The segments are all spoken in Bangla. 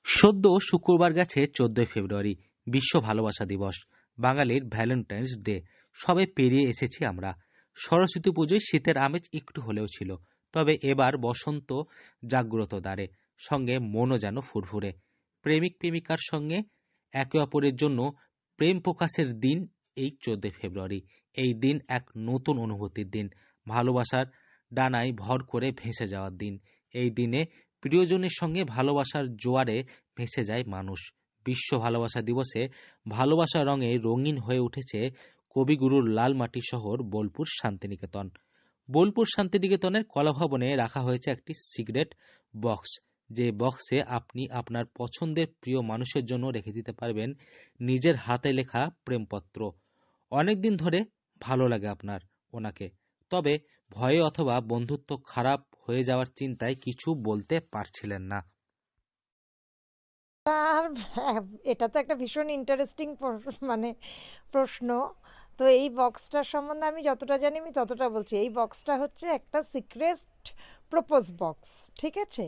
সদ্য শুক্রবার গেছে 14 ফেব্রুয়ারি, বিশ্ব ভালোবাসা দিবস, বাঙালির ভ্যালেন্টাইন্স ডে। সবে পেরিয়ে এসেছি আমরা। সরস্বতী পুজোয় শীতের আমেজ একটু হলেও ছিল, তবে এবার বসন্ত জাগ্রত দ্বারে, সঙ্গে মনও যেন ফুরফুরে। প্রেমিক প্রেমিকার সঙ্গে একে অপরের জন্য প্রেম প্রকাশের দিন এই 14 ফেব্রুয়ারি। এই দিন এক নতুন অনুভূতির দিন, ভালোবাসার ডানায় ভর করে ভেসে যাওয়ার দিন। এই দিনে প্রিয়জনের সঙ্গে ভালোবাসার জোয়ারে ভেসে যায় মানুষ। বিশ্ব ভালোবাসা দিবসে ভালোবাসার রঙে রঙিন হয়ে উঠেছে কবিগুরুর লাল মাটি শহর বোলপুর শান্তিনিকেতন। বোলপুর শান্তিনিকেতনের কলাভবনে রাখা হয়েছে একটি সিগারেট বক্স, যে বক্সে আপনি আপনার পছন্দের প্রিয় মানুষের জন্য রেখে দিতে পারবেন নিজের হাতে লেখা প্রেমপত্র। অনেকদিন ধরে ভালো লাগে আপনার ওনাকে, তবে ভয়ে অথবা বন্ধুত্ব খারাপ হয়ে যাওয়ার চিন্তায় কিছু বলতে পারছিলেন না। আর এটা তো একটা ভীষণ ইন্টারেস্টিং মানে প্রশ্ন। তো এই বক্সটার সম্বন্ধে আমি যতটা জানি আমি ততটা বলছি। এই বক্সটা হচ্ছে একটা সিক্রেট প্রপোজ বক্স, ঠিক আছে?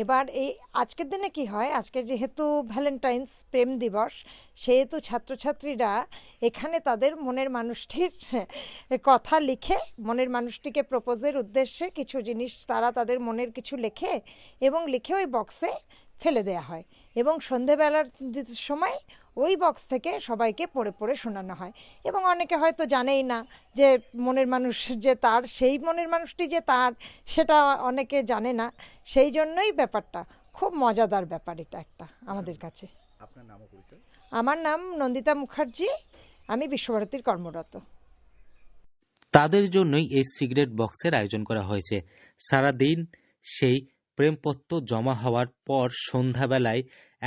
এবার এই আজকের দিনে কি হয়, আজকে যেহেতু ভ্যালেন্টাইন্স প্রেম দিবস, সেহেতু ছাত্রছাত্রীরা এখানে তাদের মনের মানুষটির কথা লিখে, মনের মানুষটিকে প্রপোজের উদ্দেশ্যে কিছু জিনিস তারা তাদের মনের কিছু লেখে এবং লিখে ওই বক্সে ফেলে দেওয়া হয় এবং সন্ধেবেলার সময় ওই বক্স থেকে সবাইকে পড়ে পড়ে শোনানো হয়। এবং অনেকে হয়তো জানেই না যে মনের মানুষ যে তার, সেই মনের মানুষটি যে তার, সেটা অনেকে জানে না। সেই জন্যই ব্যাপারটা খুব মজাদার ব্যাপার এটা একটা আমাদের কাছে। আপনার নাম ও পরিচয়? আমার নাম নন্দিতা মুখার্জি, আমি বিশ্বভারতীর কর্মরত। তাদের জন্যই এই সিগারেট বক্সের আয়োজন করা হয়েছে। সারাদিন সেই প্রেমপত্র জমা হওয়ার পর সন্ধ্যাবেলায়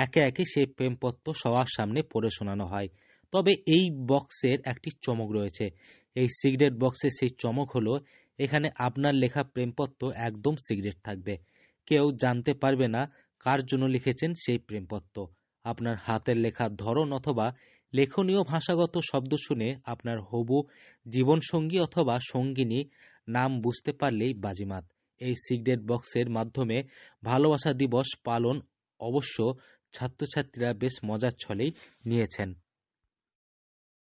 একে একে সেই প্রেমপত্র সবার সামনে পড়ে শোনানো হয়। তবে এই বক্সের একটি চমক রয়েছে। এই সিগারেট বক্সের সেই চমক হলো, এখানে আপনার লেখা প্রেমপত্র একদম সিগারেট থাকবে। কেউ জানতে পারবে না কার জন্য লিখেছেন সেই প্রেমপত্র। আপনার হাতের লেখার ধরন অথবা লেখনীয় ভাষাগত শব্দ শুনে আপনার হবু জীবনসঙ্গী অথবা সঙ্গিনী নাম বুঝতে পারলেই বাজিমাত। এই সিগারেট বক্সের মাধ্যমে ভালোবাসা দিবস পালন অবশ্য ছাত্রছাত্রীরা বেশ মজার ছলেই নিয়েছেন।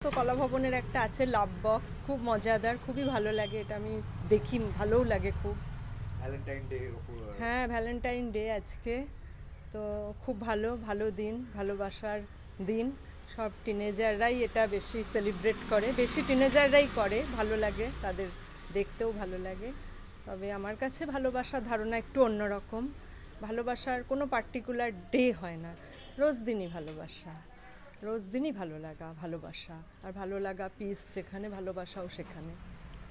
তো কলাভবনের একটা আছে লাভ বক্স, খুব মজাদার, খুবই ভালো লাগে। এটা আমি দেখি, ভালোও লাগে খুব। Valentine day. হ্যাঁ, ভ্যালেন্টাইন ডে আজকে, তো খুব ভালো দিন, ভালোবাসার দিন। সব টিনেজাররাই এটা বেশি সেলিব্রেট করে, বেশি টিনেজাররাই করে। ভালো লাগে তাদের, দেখতেও ভালো লাগে। তবে আমার কাছে ভালোবাসার ধারণা একটু অন্যরকম। ভালোবাসার কোনো পার্টিকুলার ডে হয় না, রোজ দিনই ভালোবাসা, রোজ দিনই ভালো লাগা, ভালোবাসা। আর ভালো লাগা পিস যেখানে, ভালোবাসাও সেখানে।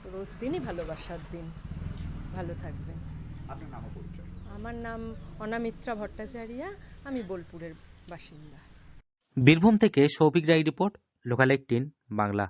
তো রোজ দিনই ভালোবাসার দিন। ভালো থাকবেন। আপনার নাম ও পরিচয়? আমার নাম অনামিত্রা ভট্টাচার্য, আমি বোলপুরের বাসিন্দা। বীরভূম থেকে সৌভিক রায় রিপোর্ট, লোকাল 18 বাংলা।